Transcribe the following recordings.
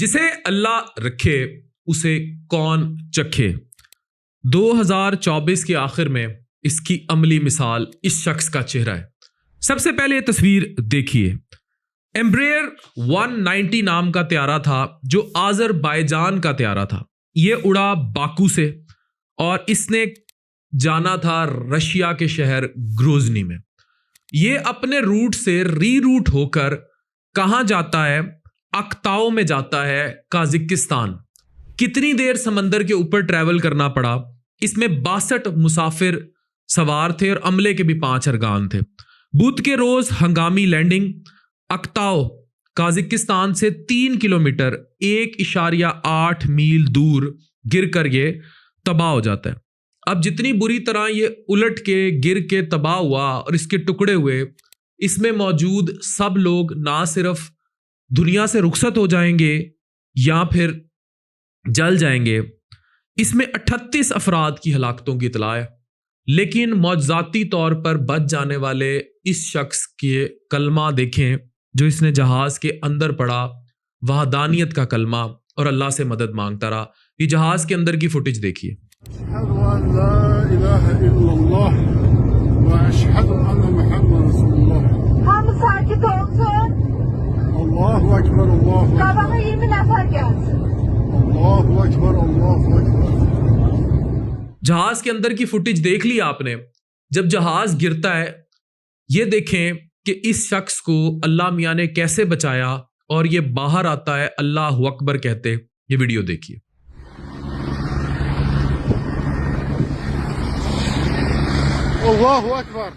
جسے اللہ رکھے اسے کون چکھے. 2024 کے آخر میں اس کی عملی مثال اس شخص کا چہرہ ہے. سب سے پہلے یہ تصویر دیکھیے. ایمبریئر 190 نام کا طیارہ تھا جو آذربائیجان کا طیارہ تھا. یہ اڑا باکو سے اور اس نے جانا تھا رشیا کے شہر گروزنی میں. یہ اپنے روٹ سے ری روٹ ہو کر کہاں جاتا ہے؟ اکتاؤ میں جاتا ہے، قازقستان. کتنی دیر سمندر کے اوپر ٹریول کرنا پڑا؟ اس میں 62 مسافر سوار تھے اور عملے کے بھی 5 ارکان تھے. بدھ کے روز ہنگامی لینڈنگ. اکتاؤ قازقستان سے 3 کلومیٹر 1.8 میل دور گر کر یہ تباہ ہو جاتا ہے. اب جتنی بری طرح یہ الٹ کے گر کے تباہ ہوا اور اس کے ٹکڑے ہوئے، اس میں موجود سب لوگ نہ صرف دنیا سے رخصت ہو جائیں گے یا پھر جل جائیں گے. اس میں 38 افراد کی ہلاکتوں کی اطلاع ہے، لیکن معجزاتی طور پر بچ جانے والے اس شخص کے کلمہ دیکھیں جو اس نے جہاز کے اندر پڑھا، وحدانیت کا کلمہ، اور اللہ سے مدد مانگتا رہا. یہ جہاز کے اندر کی فوٹیج دیکھیے. اشهد ان لا اله الا الله واشهد ان محمد رسول الله. Hamı sakit olsun. Allahu ekber, Allahu ekber. Qabağa 20 nəfər gəlsin. Allahu ekber, Allahu ekber. جہاز کے اندر کی فوٹیج دیکھ لی آپ نے. جب جہاز گرتا ہے یہ دیکھیں کہ اس شخص کو اللہ میاں نے کیسے بچایا اور یہ باہر آتا ہے اللہ اکبر کہتے. یہ ویڈیو دیکھیے. Allahu ekber.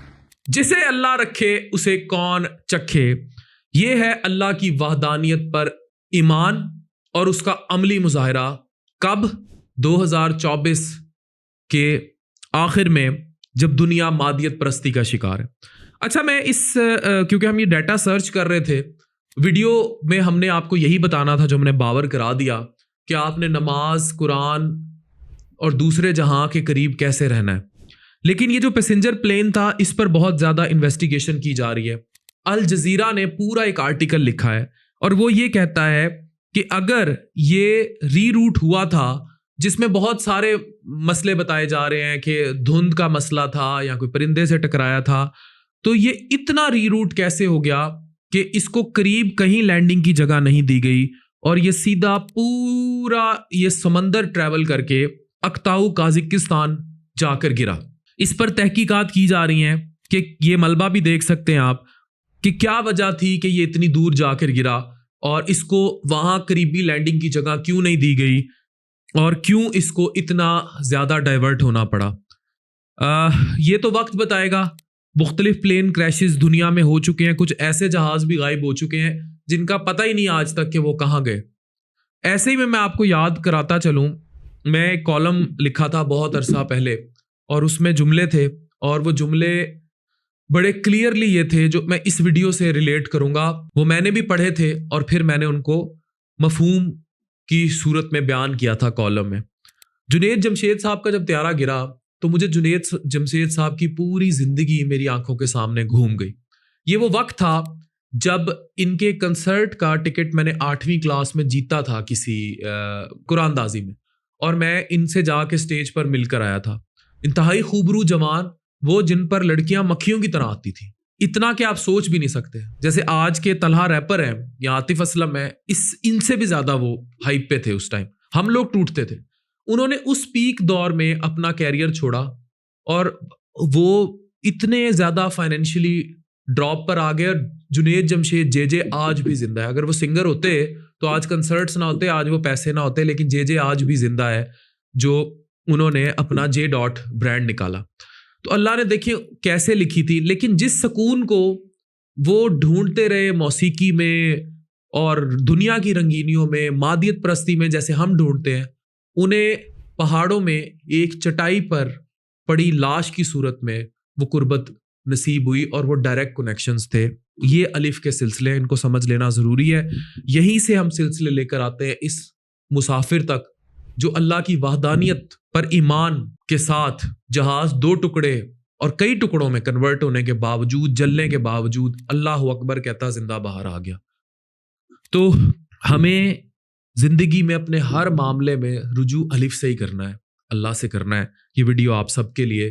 جسے اللہ رکھے اسے کون چکھے. یہ ہے اللہ کی وحدانیت پر ایمان اور اس کا عملی مظاہرہ. کب؟ 2024 کے آخر میں، جب دنیا مادیت پرستی کا شکار ہے. اچھا، میں کیونکہ ہم یہ ڈیٹا سرچ کر رہے تھے، ویڈیو میں ہم نے آپ کو یہی بتانا تھا جو ہم نے باور کرا دیا کہ آپ نے نماز، قرآن اور دوسرے جہاں کے قریب کیسے رہنا ہے. لیکن یہ جو پیسنجر پلین تھا اس پر بہت زیادہ انویسٹیگیشن کی جا رہی ہے. الجزیرہ نے پورا ایک آرٹیکل لکھا ہے اور وہ یہ کہتا ہے کہ اگر یہ ری روٹ ہوا تھا جس میں بہت سارے مسئلے بتائے جا رہے ہیں کہ دھند کا مسئلہ تھا یا کوئی پرندے سے ٹکرایا تھا، تو یہ اتنا ری روٹ کیسے ہو گیا کہ اس کو قریب کہیں لینڈنگ کی جگہ نہیں دی گئی اور یہ سیدھا پورا یہ سمندر ٹریول کر کے اکتاؤ قازقستان جا کر گرا. اس پر تحقیقات کی جا رہی ہیں کہ یہ ملبہ بھی دیکھ سکتے ہیں آپ کہ کیا وجہ تھی کہ یہ اتنی دور جا کر گرا اور اس کو وہاں قریبی لینڈنگ کی جگہ کیوں نہیں دی گئی اور کیوں اس کو اتنا زیادہ ڈائیورٹ ہونا پڑا. یہ تو وقت بتائے گا. مختلف پلین کریشز دنیا میں ہو چکے ہیں. کچھ ایسے جہاز بھی غائب ہو چکے ہیں جن کا پتہ ہی نہیں آج تک کہ وہ کہاں گئے. ایسے ہی میں آپ کو یاد کراتا چلوں، میں ایک کالم لکھا تھا بہت عرصہ پہلے اور اس میں جملے تھے اور وہ جملے بڑے کلیئرلی یہ تھے جو میں اس ویڈیو سے ریلیٹ کروں گا. وہ میں نے بھی پڑھے تھے اور پھر میں نے ان کو مفہوم کی صورت میں بیان کیا تھا کالم میں. جنید جمشید صاحب کا جب طیارہ گرا تو مجھے جنید جمشید صاحب کی پوری زندگی میری آنکھوں کے سامنے گھوم گئی. یہ وہ وقت تھا جب ان کے کنسرٹ کا ٹکٹ میں نے 8ویں کلاس میں جیتا تھا کسی قرآن دازی میں، اور میں ان سے جا کے سٹیج پر مل کر آیا تھا. انتہائی خوبرو جوان، وہ جن پر لڑکیاں مکھیوں کی طرح آتی تھیں. اتنا کہ آپ سوچ بھی نہیں سکتے. جیسے آج کے طلحہ ریپر ہیں یا عاطف اسلم ہے، ان سے بھی زیادہ وہ ہائپ پہ تھے اس ٹائم. ہم لوگ ٹوٹتے تھے. انہوں نے اس پیک دور میں اپنا کیریئر چھوڑا اور وہ اتنے زیادہ فائنینشلی ڈراپ پر آ گئے. اور جنید جمشید جے آج بھی زندہ ہے. اگر وہ سنگر ہوتے تو آج کنسرٹس نہ ہوتے، آج وہ پیسے نہ ہوتے، لیکن جے آج بھی زندہ ہے جو انہوں نے اپنا جے ڈاٹ برانڈ نکالا. تو اللہ نے دیکھیں کیسے لکھی تھی. لیکن جس سکون کو وہ ڈھونڈتے رہے موسیقی میں اور دنیا کی رنگینیوں میں، مادیت پرستی میں جیسے ہم ڈھونڈتے ہیں، انہیں پہاڑوں میں ایک چٹائی پر پڑی لاش کی صورت میں وہ قربت نصیب ہوئی اور وہ ڈائریکٹ کنیکشنز تھے. یہ الف کے سلسلے، ان کو سمجھ لینا ضروری ہے. یہیں سے ہم سلسلے لے کر آتے ہیں اس مسافر تک جو اللہ کی وحدانیت پر ایمان کے ساتھ جہاز 2 ٹکڑے اور کئی ٹکڑوں میں کنورٹ ہونے کے باوجود، جلنے کے باوجود اللہ اکبر کہتا زندہ باہر آ گیا. تو ہمیں زندگی میں اپنے ہر معاملے میں رجوع الف سے ہی کرنا ہے, اللہ سے کرنا ہے. یہ ویڈیو آپ سب کے لیے.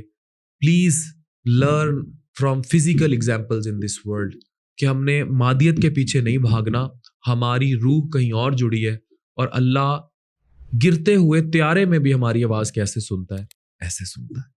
Please learn from physical examples in this world, کہ ہم نے مادیت کے پیچھے نہیں بھاگنا, ہماری روح کہیں اور جڑی ہے, اور اللہ گرتے ہوئے طیارے میں بھی ہماری آواز کیسے سنتا ہے, ایسے سنتا ہے.